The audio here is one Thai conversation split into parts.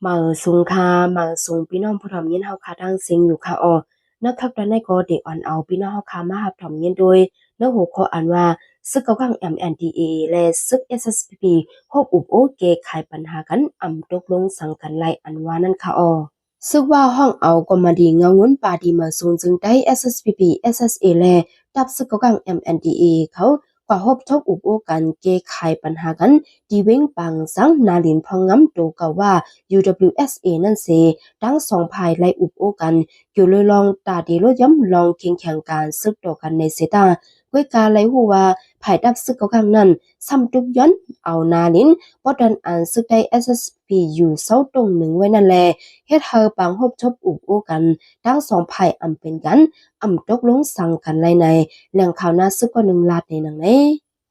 มาสุงคามาสุงพี่น้องผู้ทำยินเฮาคาดังซิงอยู่ค่ะออนักทักดันในก็เด็กอ่อนเอาพี่น้องเฮาคามาหับทำยินโดยเนื้อหัวข้ออ่านว่าซึกเกากัง MNDAA และซึก SSPP ฮบอุบโอเกไขปัญหากันอ่ำตกลงสังกันไลอันว่านั่นค่ะออซึกว่าห้องเอาก็มาดีเงาเงินปาดีมาสูงจึงได้ SSPP SSA และดับซึกเกากัง MNDAA เขากว่าฮบทบอุบโอกันเกไขปัญหากันดีเว้งปังสังนาลินพองงำโตกะว่า UWSA นั่นเสทั้งสองภายไล่อุบโอกันอยู่เลยลองตาดีลดย้ำลองเคียงแข่งการซึกต่อกันในเซตาก้วยกาไล่หัวว่าภายดับซึกเกากังนั้นซ้ำทุกย้อนเอานาลินบ่ดันอันซึกได้ SSP อยู่เซาตรงหนึ่งไว้นั่นแลเฮ็ดเฮอปังฮบทบอุบโอกันทั้งสองภายอำเป็นกันตกลงสั่งกันไล่ในแหล่งข่าวหน้าซึกก็หนึ่งลาดในหนังใน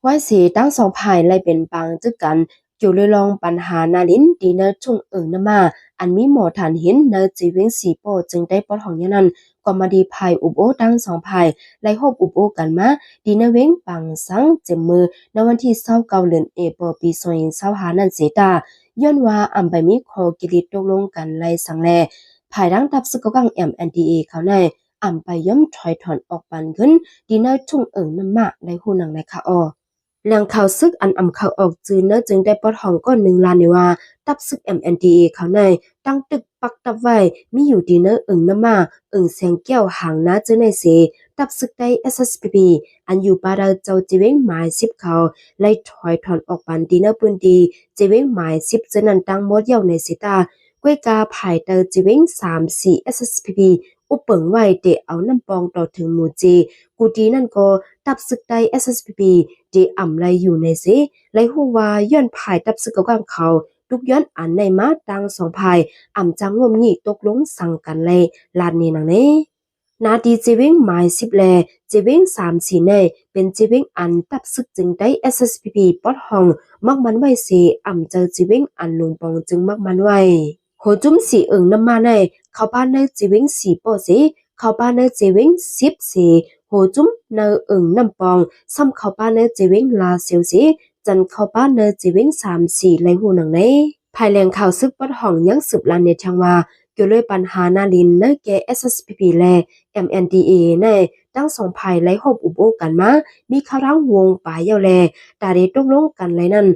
ไว้สีทั้งสองภายไล่เป็นปังจึกกันอยู่เลยลองปัญหานาลินดีเนทุ่งนมาอันมีหมอฐานเห็นเนจีเวงสีโปจึงได้ปลดของยานั้นก็มาดีภายอุบโอทั้งสองภายไล่ฮบอุบโอกันมาดีเนเวงปังสังเจมมือในวันที่29เดือนเอปปี2025นั่นเสตาย้อนว่าไปมีขอกิริตตกลงกันไล่สังแลภายดังทับซึกกัง MNDA เขาในไปย่อมถอยถอนออกปันขึ้นดีเนทุ่งน้ำมาในหูหนังในค่ะออแหล่งข่าวซึกอันข่าวออกจืนจึงได้ปลดห้องก้อนหนึ่งลานในว่าตับซึก MNDA เขาในตั้งตึกปักตับไว้มีอยู่ดีเนน้ำมาแสงแก้วหางนาจื้อในเสตับซึกได้ SSPP อันอยู่ปาราเจ้าจีเวงหมาย10เขาไล่ถอยถอนออกปันดีเนปืนดีจีเวงหมาย10จื้อนั้นตั้งหมดเย่าในสิตากวยกาภายเตอจีเวง3-4 SSPP อุปเปิงไว้เดเอาน้ำปองต่อถึงหมู่จีกูดีนั่นก็ตับซึกได้ SSPP เดไลอยู่ในสิไลฮู้ว่าย้อนภายตับซึกกังเขาทุกย้อนอันในมาดังสองภายจังงมงี้ตกลงสั่งกันเลยลานนี้นังเนนาดีจีเวงหมาย10แลจีเวง3-4ในเป็นจีเวงอันตับซึกจึงได้ SSPP ปลดห้องมักมันไว้สิเจอจีเวงอันลุงปองจึงมักมันไว้โหจุ้มสีน้ำมาในเขาบ้านในจีเวง4ปอสิเขาบ้านในจีเวง10สิโหจุ้มในน้ำปองซ้ำเขาบ้านในจีเวงลาเซียวสิจันเขาบ้านในจีเวง3-4ไหลหูหนังในภายแหล่งข่าวซึกปดห้องยังสืบลานในทางว่าเกี่ยวเลยปัญหานาลินในแก่ SSPP และ MNDA ในตั้งสองภายไหลหบอุบโอกันมามีข่าวร่างวงป่าเยาแลตาเดตกลงกันไหลนั้น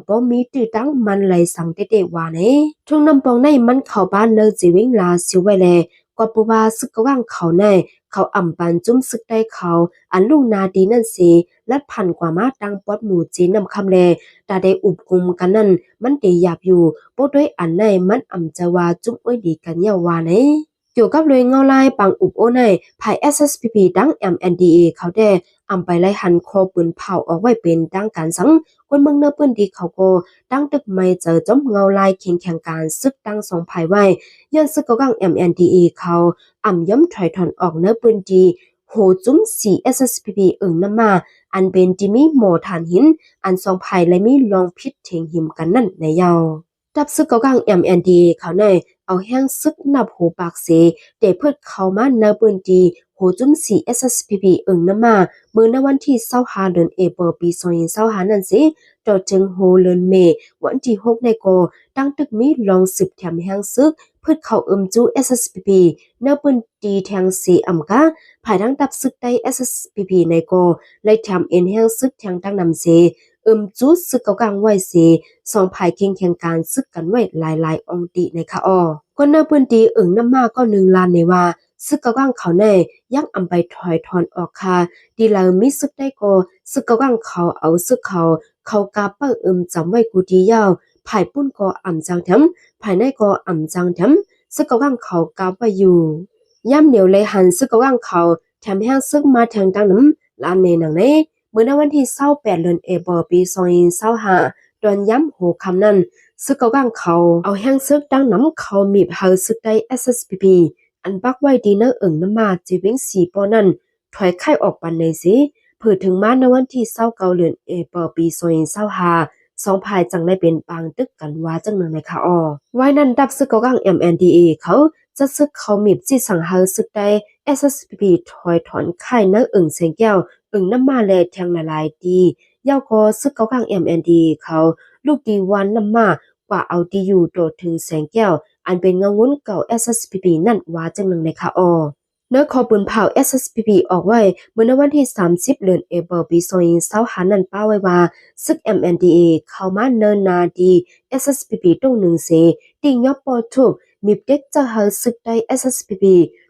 ป้อมีตื้อตั้งมันไหลสังเตเตว่าเนทุ่งน้ำปองในมันเข้าบ้านเนจีเวงลาสิวไว้แลกว่าปูว่าซึกกว่างเขาในเขาปันจุ้มซึกได้เขาอันลูกนาดีนั่นสิลัดพันกว่ามาดังปอดหมู่จีนนำคำแลตาได้อุบกุมกันนั่นมันเดียบอยู่ปดด้วยอันในมันจะว่าจุ้มอ้อยดีกันเยาวาเนเกี่ยวกับเลยเงาลายปังอุบโอในภาย SSPP ดัง MNDA เขาได้ไปไล่หันคอปืนเผาออกไว้เป็นดังการสังคนเมืองเนื้อปืนดีเขาก็ตั้งตึกไม่เจอจอมเงาลายเคียงแข่งการซึกตั้งสองภายไว้ย้อนซึกกัง MNDA เขาย่อมถอยถอนออกเนื้อปืนดีโหจุ้ม4 SSPP น้ำมาอันเป็นจิมีหมอฐานหินอันสองภายและมีลองพิษเถียงหิมกันนั่นในยาวดับซึกกัง MNDA เขาในเอาแห้งซึกนับหูปากเสเดเพิดเข้ามาเนื้อปืนดีโหจุ้ม4 SSPP น้ำมาเมื่อในวันที่25เดือนเอเปอร์ปี2025นั่นสิต่อจึงโฮเลินเมวันที่6ในโกตั้งตึกมีลอง10แถมแห้งซึกเพื่อเข้าจู SSPP เนื้อปืนดีแทงสีกาภายดังดับซึกได้ SSPP ในโกเลยทำแห้งซึกแทงตั้งนำเสจูซึกกังไว้เสสองภายเคียงแข่งการซึกกันไว้หลายๆองติในค่ะอ้อก็เนื้อปืนดีน้ำมาก็1ล้านในว่าซึกกังเขาในยักไปถอยถอนออกค่ะดีแล้วมีซึกได้ก็ซึกกังเขาเอาซึกเขากาเปิ้จำไว้กูดียาวภายปุ้นก็จังแถมภายในก็จังแถมซึกกังเขากาไว้อยู่ย่ำเหนียวเลยหันซึกกังเขาแถมแห้งซึกมาทางดังน้ำลานในหนังในเมื่อในวันที่28เดือนเอเปอร์ปี2025ตอนย้ำโหคำนั้นซึกกังเขาเอาแห้งซึกดังน้ำเขามีเฮาซึกได้ SSPP อันบักไว้ดีเนน้ำมาจีเวง4ปอนั่นถอยไข่ออกปันในสิเพื่อถึงมาในวันที่29เดือนเอเปอร์ปี2025สองภายจังได้เป็นปางตึกกันว่าจังนั้นนะคะอ้อไว้นั้นดับซึกกัง MNDA เขาจะซึกเขามีจิสังหาซึกได้ SSPP ถอยถอนไข่เเสียงแก้วน้ำมาแลแทงละลายดียาวก็ซึกกัง MNDA เขาลูกดีวันน้ำมา กว่าเอาดีอยู่โดดถึงแสงแก้วอันเป็นเงาวุ้นเก่า SSPP นั่นว่าจังหนึ่งในค่ะเนื้อขอปืนเผา SSPP ออกไว้เมื่อวันที่30เดือนเอเปิลปี2025นั่นป้าไว้ว่าซึก MNDAA เข้ามาเนินนาดี SSPP ตรงหนึ่งเสติงยอบปอทุกมีเด็กจะหาซึกได้ SSPP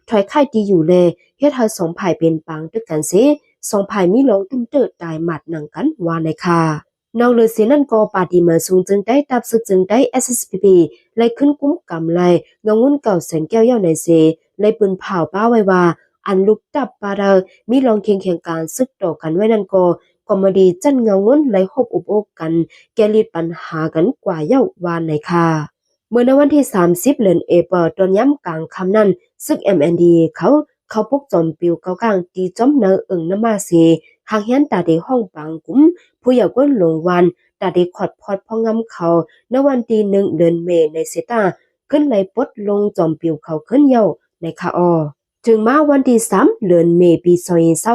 ถอยค่ายดีอยู่เลยเฮ็ดให้2ฝ่ายเป็นปังด้วยกันเส2ฝ่ายมีลงตุ้มเติดตายหมัดหนังกันว่าในค่ะนอกเลยเสียนั่นก็ปาดีมาสูงจึงได้ตับซึกจึงได้ SSPP ไล่ขึ้นกุ้มกำไล่เงาวุ้นเก่าแสงแก้วเย้าในเสไล่ปืนเผาป้าไว้ว่าอันลุกดับปาเดอมีลองเคียงการซึกต่อกันไว้นั่นก็มาดีจันเงาวุ้นไล่หบอุบอกกันแกลีดปัญหากันกว่าเย้าวานในค่ะเมื่อในวันที่30เดือนเอเปิลตอนย้ำกลางคำนั้นซึก MND เขาปกจอมปิวเกากลางตีจอมเนอน้ำมาเสหางเฮียนตาเดห้องปังกุ้มผู้อยากก้นลงวันตาเดขอดพอดพ่องำเขาในวันที่1เดือนเมษในเซตาขึ้นไหลปดลงจอมปิวเขาขึ้นเยาในคาถึงมาวันที่3เดือนเมษปี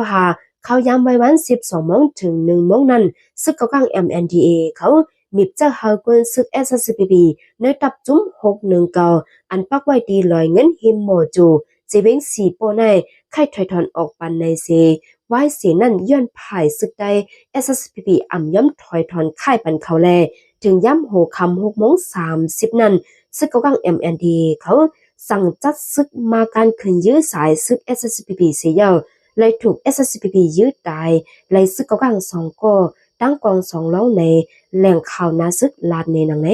2025เขาย้ำไว้วัน12โมงถึง1โมงนั้นซึกเกากลาง MNDA เขามีเจ้าเฮากวนซึก SSPP ในตับจุ้ม619อันปักไว้ดีลอยเงินหิมโมจูเจเวงสีโปในไข่ถอยถอนออกปันในเซไว้เสียนั่นย้อนผายซึกได้ SSPP อ่ำย้ำถอยถอนไข่ปันเขาแลถึงย้ำโหคำ6โมง30นั้นซึกเกากลาง MND เขาสั่งจัดซึกมาการคืนยื้อสายซึก SSPP เสียาวเลยถูก SSPP ยื้อตายเลยซึกเกากลาง2ก็ตั้งกอง2เล้าในแหล่งข่าวนาซึกลาดในหนังเน